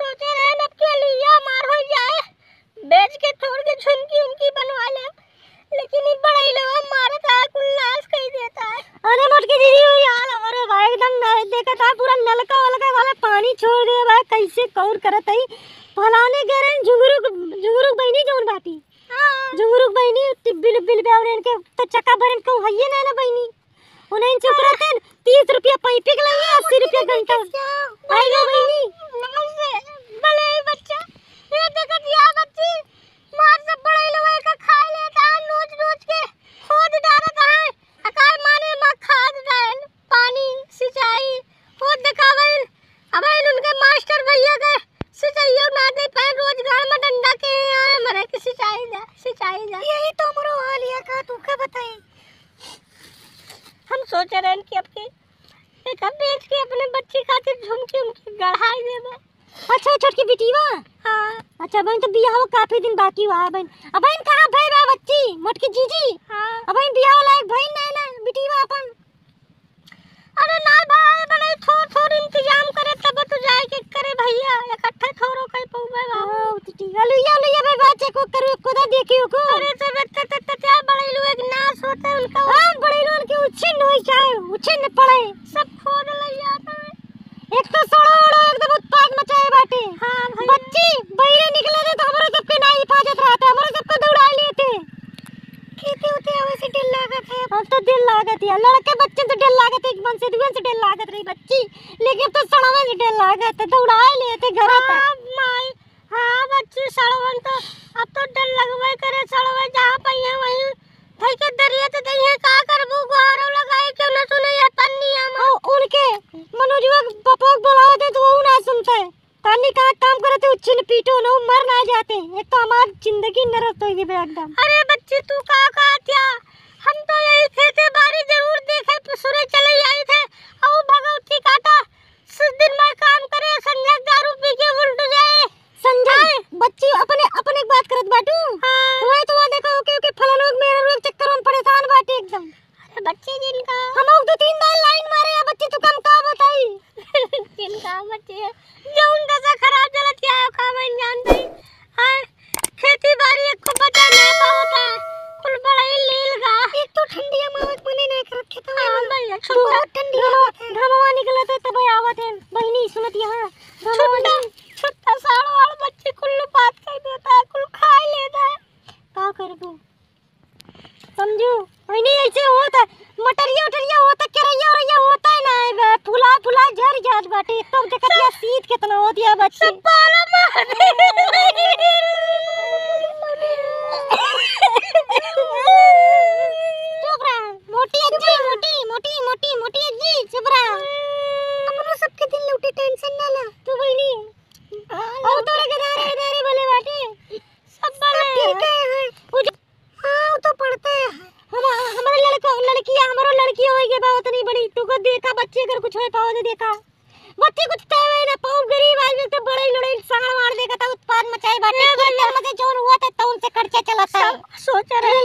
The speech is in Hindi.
सोचे रहे अब के लिया मार हो जाए, बेच के थोड़ के झुमकी उनकी बनवा ले, लेकिन ये बड़ा ही लोग मारता है, कुल नाश कर देता है। अरे मोटकी दीदी वही हाल हमारे भाई एकदम देखा था पूरा नलका वलका वाला पानी छोड़ दे भाई, कैसे कौर करत है फलाने कह रहे झुंगरुक बहनी जोन बाटी। हां झुंगरुक बहनी बिल बिल बेवरे इनके तो चक्का भरन को हइये ना बहनी उन्हें चुकरते 30 रुपया पाइप के लिए 80 रुपया घंटा आई लो बहनी नमस्ते भले बच्चा ये देखत या बच्ची मार से बड़े लोग का खा लेता है, नोच के खोद डालता है, अकाल माने मा खाद डाल पानी सिंचाई खोद दिखावल। अब उनके मास्टर भैया के सिंचाई ना दे पाए, रोजगार में डंडा के आए मरे के सिंचाई जा यही तो हमरो हाल है का तू के बताई। हम सोच रहे हैं कि अब एक बेच के अपने बच्ची खातिर झुमकी उनकी गढ़ाई दे दे। अच्छा छोटकी बेटीवा। हां अच्छा बहन तो बियाह काफी दिन बाकी हुआ है बहन। अब बहन कहां भई बा बच्ची मोटकी जीजी। हां अब बहन बियाह लायक भई ना बेटीवा अपन। अरे ना भाई बने थोड़ इंतजाम करे तब तो जाए के करे भैया, इकट्ठे थोड़ो कई पौवे बा। ओ ठीक लुइया भाई बच्चे को करू खुदा देखियो को। अरे तो बच्चे बड़े लोग नाश होते उनका। हां बड़े लोग के उछिन होई चाहे उछिन पड़े सब खोद लइया था। एक तो सड़ो एकदम उत्पाद मचाए बाटे। हां भाई बच्ची बहिरे निकले थे तो हमरो सबके ना हिफाजत रहता, हमरो सबको दौड़ा लेते। खेती होते हवे से दिल लागत है। अब तो दिल लागत है, लड़के बच्चे तो दिल लागत है, एक मन से दुगन से दिल लागत रही बच्ची, लेकिन अब तो सड़वे से दिल लागत है, दौड़ा लेते घर तक। माई हां बच्ची सड़वन तो अब तो डर लगवे करे, सड़वे जहां पइया वहीं भाई के दरिया तो दइए का करबू, गुहारो लगाए क्यों ना सुने या तन्निया में उनके मनोजवा पपो बुलावते तो वो ना सुनते, तन्नी का काम करते उछिन पीटो न मर ना जाते। एक तो हमारी जिंदगी नरक हो गई एकदम। अरे बच्ची तू का क्या, हम तो यही खेते बारी जरूर देखे सूरज चले आई थे और भगवती काटा दिन में काम करे, संजय दारू पी के उल्ट जाए। संजय बच्ची अपने बात करत बाटू। हां वही तो देखो के फलाना लोग मेरे रोग चक्कर में परेशान बाटे एकदम। अरे बच्चे जिनका हम 2-3 बार लाइन मारे या बच्ची तू कम का बताई। जिनका बच्चे जो उनका सा खराब चलत क्या का मैं जानते हां खेती बाड़ी को बचा नहीं पाता कुल बड़ा ही लीलगा। एक तो ठंडी मावत मने नहीं करत खेत में। हां भैया छोटा ठंडी घमवा निकलत है तब आवत है बहिनी सुनत यहां छोटा साड़ वाला बच्चे कुल्लू बात कर देता है, कुल खा लेता है। का करबो समझो नहीं ऐसे होता मटरिया होता करैया होता है ना फुला झर जात बाटे। तो देखतिया शीत कितना होती है बच्ची सब पाला मार चुप रहा मोटी अज्जी चुप रहा। अपनो सबके दिल लूटे टेंशन ना ला तू बहनी और तोरे के दारे भले बाटे सब भले ठीक है। हां तो पढ़ते हैं हमारे लड़की होई के बात नहीं बड़ी तू को देखा बच्चे अगर कुछ होए पाओ देखा बच्चे कुछ तय ना पाऊ गरीब आदमी तो बड़े लड़े सांड मार देगा था उत्पाद मचाए बाटे खेतर में जोन हुआ था तो उनसे खर्चा चलाता है। सोच रहे